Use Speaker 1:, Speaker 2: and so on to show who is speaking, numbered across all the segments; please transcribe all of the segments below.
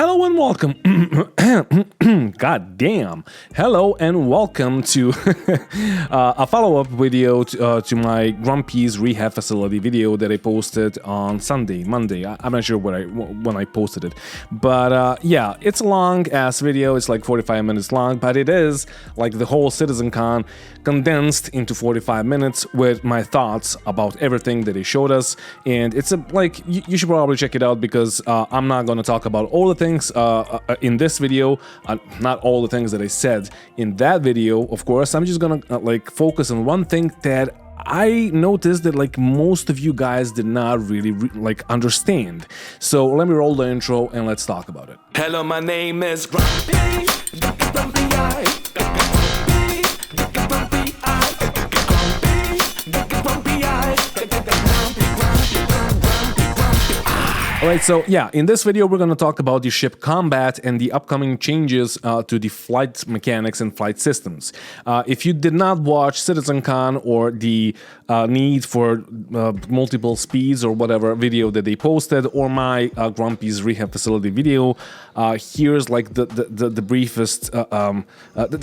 Speaker 1: Hello and welcome. God damn. Hello and welcome to a follow-up video to my Grumpy's rehab facility video that I posted on Monday. I'm not sure when I posted it, but yeah, it's a long-ass video. It's like 45 minutes long, but it is like the whole CitizenCon condensed into 45 minutes with my thoughts about everything that they showed us, and it's you should probably check it out because I'm not going to talk about all the things in this video, not all the things that I said in that video, of course. I'm just gonna focus on one thing that I noticed that most of you guys did not really understand. So let me roll the intro and let's talk about it.
Speaker 2: Hello, my name is Grumpy.
Speaker 1: Alright, so yeah, in this video we're going to talk about the ship combat and the upcoming changes to the flight mechanics and flight systems. If you did not watch CitizenCon or the need for multiple speeds or whatever video that they posted, or my Grumpy's rehab facility video, here's the briefest,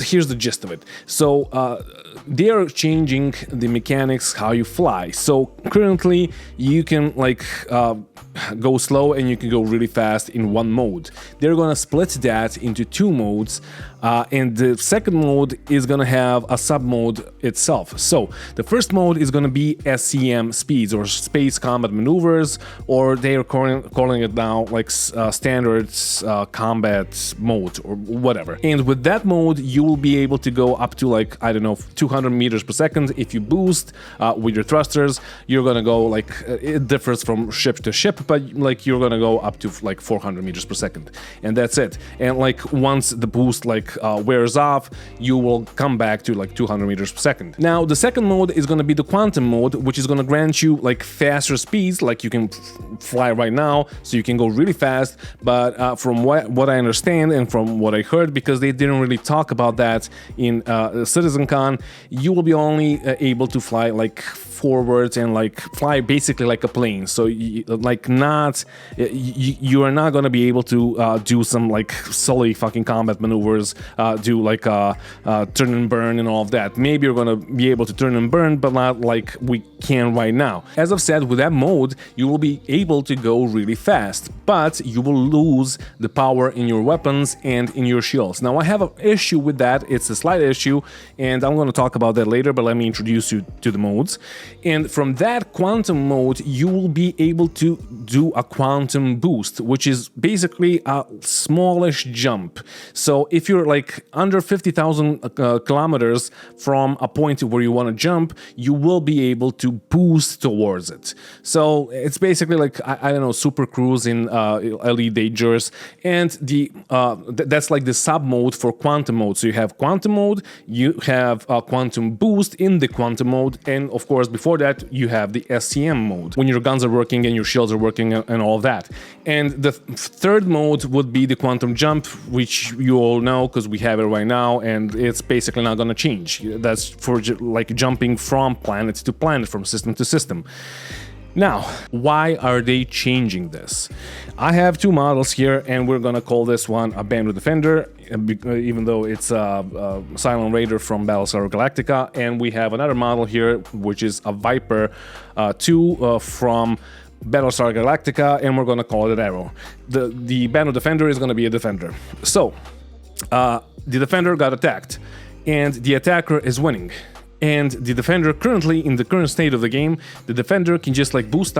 Speaker 1: here's the gist of it. So they are changing the mechanics, how you fly. So currently you can go slow and you can go really fast in one mode. They're gonna split that into two modes, and the second mode is gonna have a sub mode itself. So the first mode is gonna be SCM speeds, or space combat maneuvers, or they are calling it now standard combat mode or whatever. And with that mode you will be able to go up to I don't know, 200 meters per second. If you boost with your thrusters, you're gonna go it differs from ship to ship, but you're gonna go up to 400 meters per second, and that's it. And once the boost wears off, you will come back to 200 meters per second. Now the second mode is gonna be the quantum mode, which is gonna grant you faster speeds, you can fly right now, so you can go really fast. But from what I understand and from what I heard, because they didn't really talk about that in CitizenCon, you will be only able to fly forwards and fly basically like a plane. So you are not going to be able to do some silly fucking combat maneuvers, do turn and burn and all of that. Maybe you're going to be able to turn and burn, but not like we can right now. As I've said, with that mode you will be able to go really fast, but you will lose the power in your weapons and in your shields. Now I have an issue with that. It's a slight issue, and I'm going to talk about that later, but let me introduce you to the modes. And from that quantum mode you will be able to do a quantum boost, which is basically a smallish jump. So if you're under 50,000 kilometers from a point where you want to jump, you will be able to boost towards it. So it's basically I don't know, super cruise in Elite Dangerous, and that's the sub mode for quantum mode. So you have quantum mode, you have a quantum boost in the quantum mode, and of course before that you have the SCM mode, when your guns are working and your shields are working and all that. And the third mode would be the quantum jump, which you all know because we have it right now, and it's basically not going to change. That's for jumping from planet to planet, from system to system. Now, why are they changing this? I have two models here, and we're gonna call this one a Bandit Defender, even though it's a Silent Raider from Battlestar Galactica, and we have another model here, which is a Viper 2 from Battlestar Galactica, and we're gonna call it Arrow. The Bandit Defender is gonna be a Defender. So, the Defender got attacked, and the attacker is winning. And the Defender currently, in the current state of the game, the Defender can just boost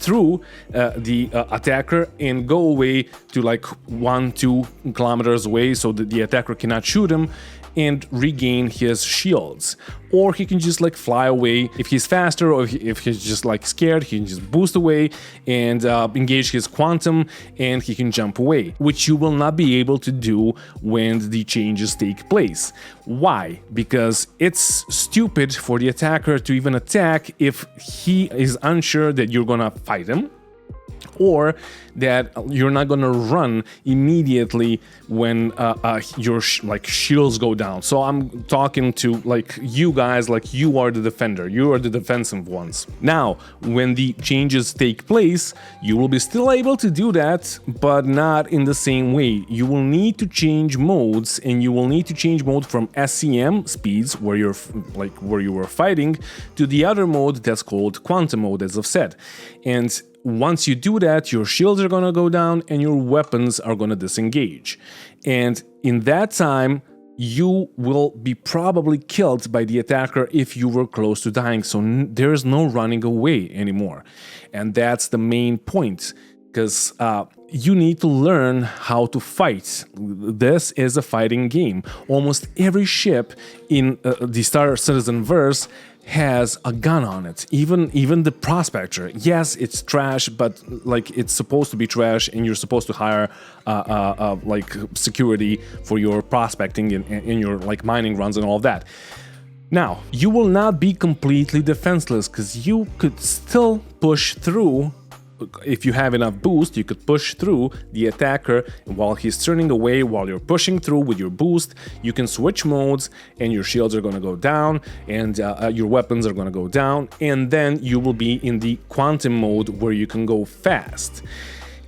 Speaker 1: through the attacker and go away to 1-2 kilometers away, so that the attacker cannot shoot him, and regain his shields. Or he can just fly away. If he's faster, or if he's just scared, he can just boost away and engage his quantum, and he can jump away, which you will not be able to do when the changes take place. Why? Because it's stupid for the attacker to even attack if he is unsure that you're gonna fight him. or that you're not gonna run immediately when your shields go down. So I'm talking to like you guys, like you are the defender, you are the defensive ones. Now, when the changes take place, you will be still able to do that, but not in the same way. You will need to change modes, and you will need to change mode from SCM speeds, where you're where you were fighting, to the other mode that's called quantum mode, as I've said. And once you do that, your shields are gonna go down and your weapons are gonna disengage. And in that time, you will be probably killed by the attacker if you were close to dying. So there's no running away anymore. And that's the main point, because you need to learn how to fight. This is a fighting game. Almost every ship in the Star Citizen verse has a gun on it. Even the prospector. Yes, it's trash, but like it's supposed to be trash, and you're supposed to hire like security for your prospecting in your like mining runs and all of that. Now, you will not be completely defenseless, because you could still push through. If you have enough boost, you could push through the attacker while he's turning away. While you're pushing through with your boost, you can switch modes, and your shields are going to go down, and your weapons are going to go down, and then you will be in the quantum mode where you can go fast.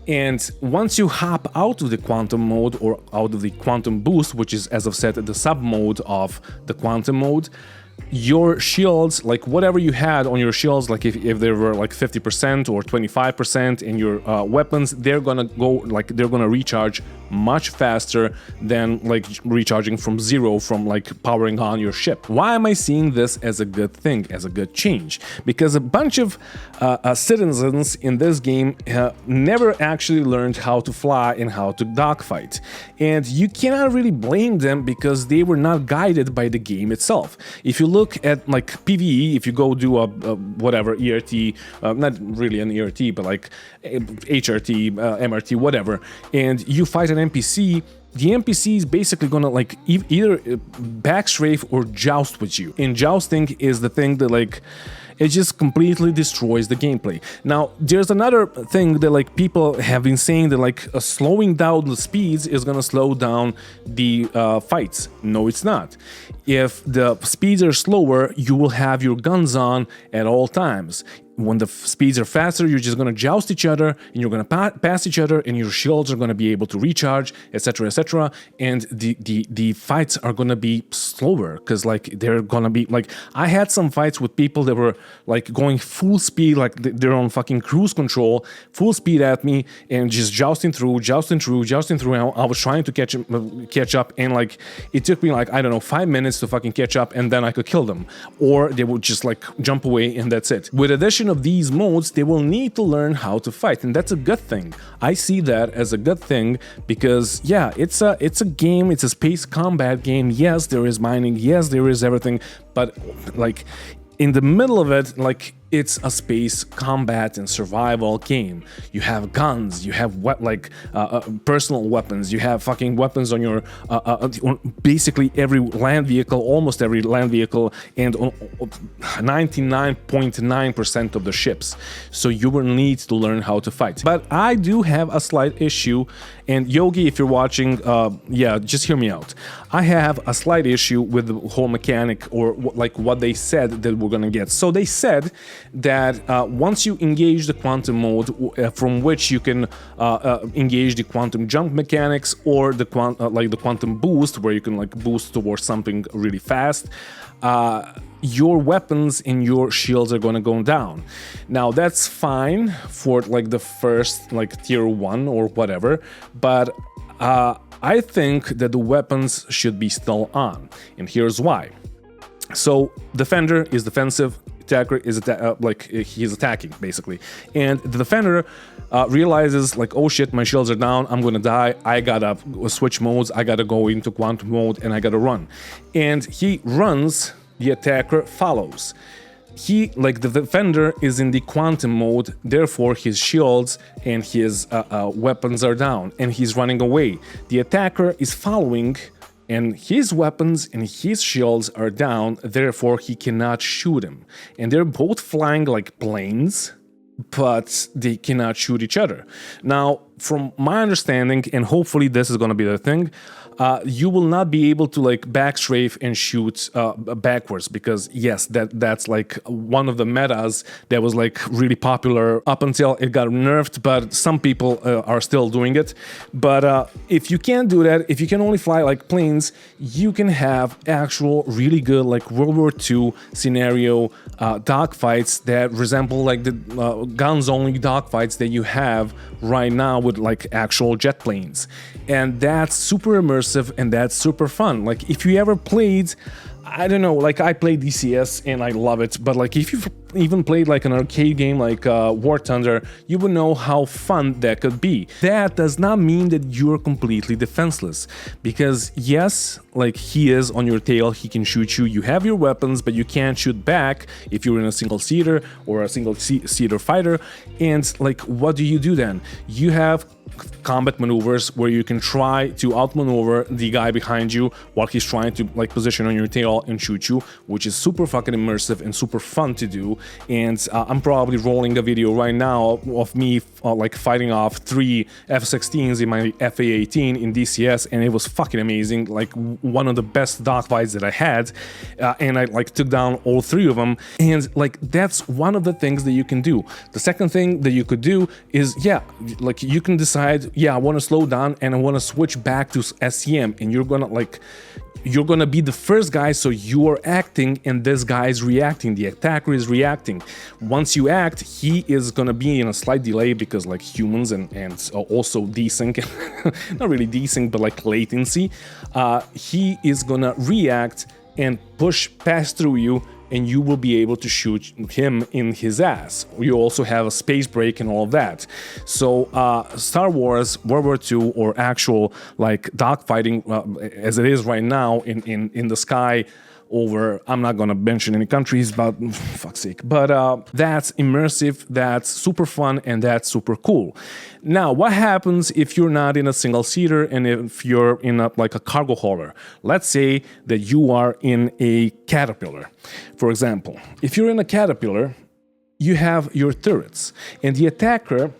Speaker 1: And once you hop out of the quantum mode, or out of the quantum boost, which is, as I've said, the sub mode of the quantum mode, your shields, like whatever you had on your shields, like if they were like 50% or 25%, and your weapons, they're gonna go, like they're gonna recharge much faster than like recharging from zero from like powering on your ship. Why am I seeing this as a good thing, as a good change? Because a bunch of citizens in this game never actually learned how to fly and how to dogfight. And you cannot really blame them, because they were not guided by the game itself. If you look at like PvE, if you go do a whatever ERT, not really an ERT, but like HRT, MRT, whatever, and you fight an NPC, the NPC is basically gonna like either backstrafe or joust with you. And jousting is the thing that like it just completely destroys the gameplay. Now, there's another thing that like people have been saying, that like slowing down the speeds is gonna slow down the fights. No, it's not. If the speeds are slower, you will have your guns on at all times. When the speeds are faster, you're just gonna joust each other, and you're gonna pass each other, and your shields are gonna be able to recharge, etc., etc. And the fights are gonna be slower, because like they're gonna be like, I had some fights with people that were like going full speed, like they're on fucking cruise control, full speed at me, and just jousting through. And I was trying to catch up, and like it took me like, I don't know, 5 minutes to fucking catch up, and then I could kill them, or they would just like jump away, and that's it. With addition of these modes, they will need to learn how to fight, and that's a good thing. I see that as a good thing, because yeah, it's a game, it's a space combat game. Yes, there is mining, yes, there is everything, but like in the middle of it, like it's a space combat and survival game. You have guns, you have personal weapons, you have fucking weapons on your basically every land vehicle, almost every land vehicle, and on 99.9% of the ships. So you will need to learn how to fight. But I do have a slight issue, and Yogi, if you're watching, yeah, just hear me out. I have a slight issue with the whole mechanic, or like what they said that we're gonna get. So they said that once you engage the quantum mode, from which you can engage the quantum jump mechanics, or the quantum boost, where you can like boost towards something really fast, your weapons and your shields are gonna go down. Now that's fine for like the first like tier 1 or whatever, but I think that the weapons should be still on, and here's why. So defender is defensive, attacker is he's attacking basically, and the defender realizes like, oh shit, my shields are down, I'm gonna die, I gotta switch modes, I gotta go into quantum mode, and I gotta run. And he runs, the attacker follows. He, like the defender, is in the quantum mode, therefore his shields and his weapons are down, and he's running away. The attacker is following, and his weapons and his shields are down, therefore he cannot shoot him. And they're both flying like planes, but they cannot shoot each other. Now, from my understanding, and hopefully this is going to be the thing, you will not be able to like back strafe and shoot backwards, because yes, that's like one of the metas that was like really popular up until it got nerfed, but some people are still doing it. But if you can't do that, if you can only fly like planes, you can have actual really good like World War II scenario dogfights that resemble like the guns only dogfights that you have right now with like actual jet planes. And that's super immersive and that's super fun. Like if you ever played, I don't know, like I played DCS and I love it, but like if you've even played like an arcade game like War Thunder, you would know how fun that could be. That does not mean that you're completely defenseless, because yes, like he is on your tail, he can shoot you, you have your weapons, but you can't shoot back if you're in a single-seater or a single-seater fighter. And like what do you do then? You have combat maneuvers where you can try to outmaneuver the guy behind you while he's trying to like position on your tail and shoot you, which is super fucking immersive and super fun to do. And I'm probably rolling a video right now of me like fighting off 3 F-16s in my FA-18 in DCS, and it was fucking amazing, like one of the best dogfights that I had, and I like took down all 3 of them. And like that's one of the things that you can do. The second thing that you could do is, yeah, like you can decide, yeah, I want to slow down and I want to switch back to SCM, and you're gonna be the first guy, so you are acting and this guy is reacting, the attacker is reacting. Once you act, he is gonna be in a slight delay because like humans and also desync, not really desync, but like latency. He is gonna react and push past through you, and you will be able to shoot him in his ass. You also have a space break and all of that. So Star Wars, World War II, or actual like dogfighting as it is right now in the sky over, I'm not gonna mention any countries, but fuck's sake. But that's immersive, that's super fun, and that's super cool. Now, what happens if you're not in a single-seater and if you're in a like a cargo hauler? Let's say that you are in a Caterpillar, for example. If you're in a Caterpillar, you have your turrets, and the attacker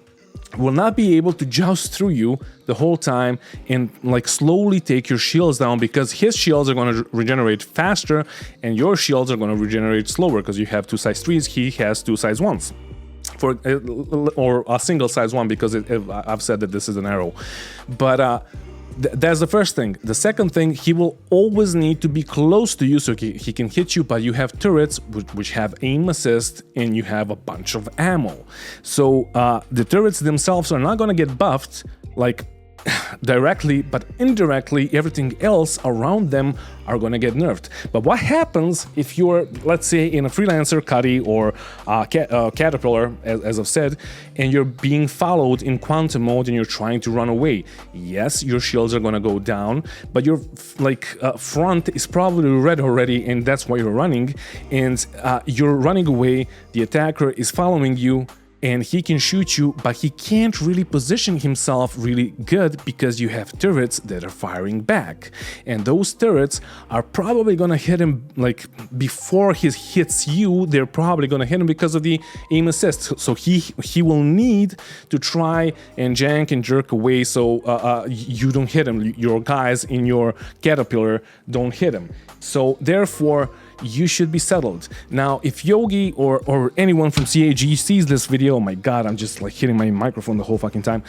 Speaker 1: will not be able to joust through you the whole time and like slowly take your shields down, because his shields are going to regenerate faster and your shields are going to regenerate slower, because you have 2 size 3s, he has 2 size 1s. Or a single size 1, because I've said that this is an arrow. But that's the first thing. The second thing, he will always need to be close to you so he can hit you, but you have turrets which have aim assist and you have a bunch of ammo. So the turrets themselves are not going to get buffed like directly, but indirectly everything else around them are going to get nerfed. But what happens if you're, let's say, in a freelancer, Cuddy, or Caterpillar, as I've said, and you're being followed in quantum mode and you're trying to run away? Yes, your shields are going to go down, but your front is probably red already, and that's why you're running, and you're running away. The attacker is following you, and he can shoot you, but he can't really position himself really good because you have turrets that are firing back. And those turrets are probably gonna hit him, like, before he hits you, they're probably gonna hit him because of the aim assist. So he will need to try and jank and jerk away so you don't hit him. Your guys in your Caterpillar don't hit him. So therefore, you should be settled. Now, if Yogi or anyone from CAG sees this video, oh my god, I'm just like hitting my microphone the whole fucking time.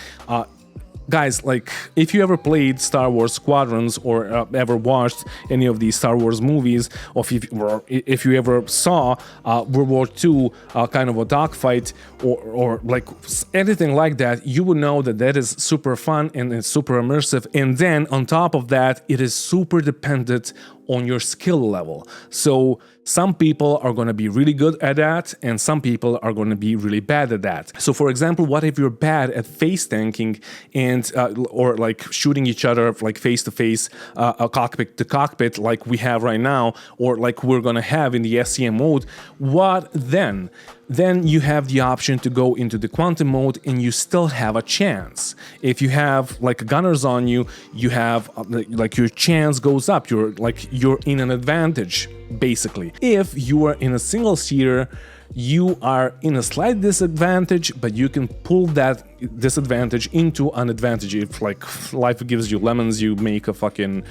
Speaker 1: Guys, like, if you ever played Star Wars Squadrons or ever watched any of these Star Wars movies, or if you ever saw World War II kind of a dogfight or like anything like that, you would know that that is super fun and it's super immersive. And then on top of that, it is super dependent on your skill level. So some people are going to be really good at that, and some people are going to be really bad at that. So for example, what if you're bad at face tanking and or like shooting each other like face to face, cockpit to cockpit, like we have right now, or like we're going to have in the SCM mode? What then? Then you have the option to go into the quantum mode and you still have a chance. If you have like gunners on you, you have like your chance goes up. You're in an advantage, basically. If you are in a single seater, you are in a slight disadvantage, but you can pull that disadvantage into an advantage. If like life gives you lemons, you make a fucking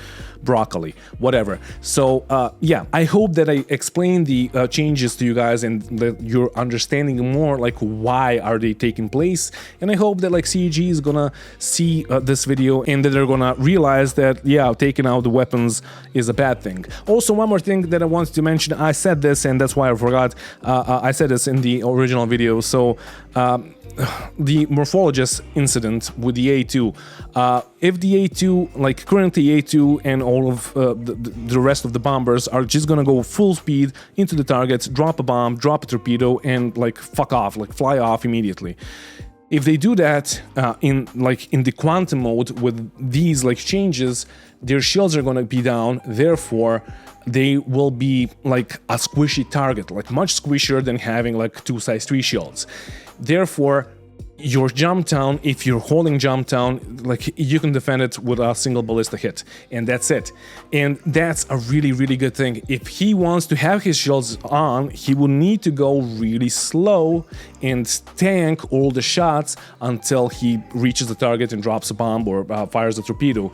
Speaker 1: broccoli, whatever. So yeah, I hope that I explained the changes to you guys and that you're understanding more like why are they taking place. And I hope that like CEG is gonna see this video and that they're gonna realize that yeah, taking out the weapons is a bad thing. Also, one more thing that I wanted to mention, I said this and that's why I forgot. I said this in the original video. So the morphologist incident with the A2, if the A2, like currently A2 and all of the rest of the bombers are just gonna go full speed into the targets, drop a bomb, drop a torpedo, and like fuck off, like fly off immediately. If they do that in the quantum mode with these like changes, their shields are gonna be down, therefore they will be like a squishy target, like much squishier than having like 2 size 3 shields. Therefore, your jump down, if you're holding jump down, like you can defend it with a single ballista hit, and that's it. And that's a really, really good thing. If he wants to have his shields on, he will need to go really slow and tank all the shots until he reaches the target and drops a bomb or fires a torpedo.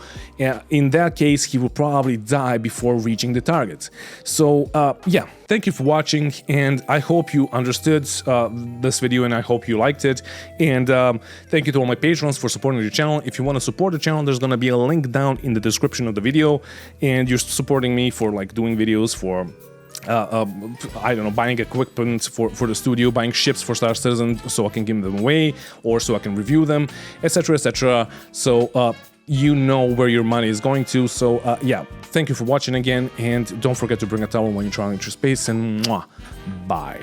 Speaker 1: In that case, he will probably die before reaching the target. So yeah, thank you for watching, and I hope you understood this video and I hope you liked it. And thank you to all my patrons for supporting the channel. If you want to support the channel, there's gonna be a link down in the description of the video, and you're supporting me for like doing videos for I don't know, buying equipment for the studio, buying ships for Star Citizen so I can give them away or so I can review them, etc, etc. So you know where your money is going to. So yeah, thank you for watching again, and don't forget to bring a towel when you're traveling through space, and mwah, bye.